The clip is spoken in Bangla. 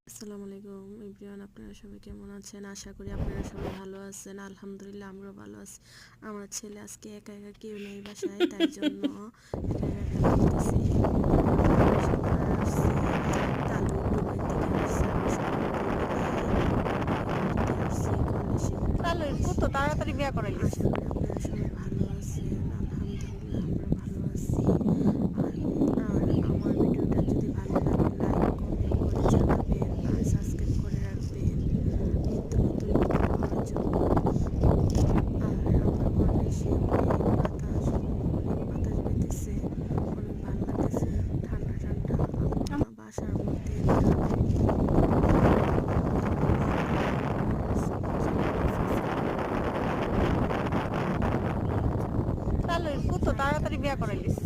আসসালামু আলাইকুম এভরিওয়ান, আপনারা সবাই কেমন আছেন? আশা করি আপনারা সবাই ভালো আছেন। আলহামদুলিল্লাহ আমরাও ভালো আছি। আমার ছেলে আজকে একা একা কেউ নেই বাসায়, তাই জন্য একা একা খেলতেছি। তালু দুবাই থেকে আসছে, আমি সবাই ঘুরতে আসছি, কলেজে তাহলে কত আসছি। তাড়াতাড়ি বিয়া করাইলিস। আশা করি আপনারা সবাই ভালো আছেন। আলহামদুলিল্লাহ আমরা ভালো আছি। আর আর আমার ভিডিওটা যদি ভালো লাগে লাইক কমেন্ট করে জানাবেন আর সাবস্ক্রাইব করে রাখবেন নিত্য নতুন ভিডিও পাওয়ার জন্য। আর আমার বাংলাদেশে অনেক বাতাস বইতেছে, অনেক ভালো লাগতেছে, ঠান্ডা ঠান্ডা আবহাওয়া। বাসার মধ্যে তাহলে কত তাড়াতাড়ি বিয়া করাইলিস।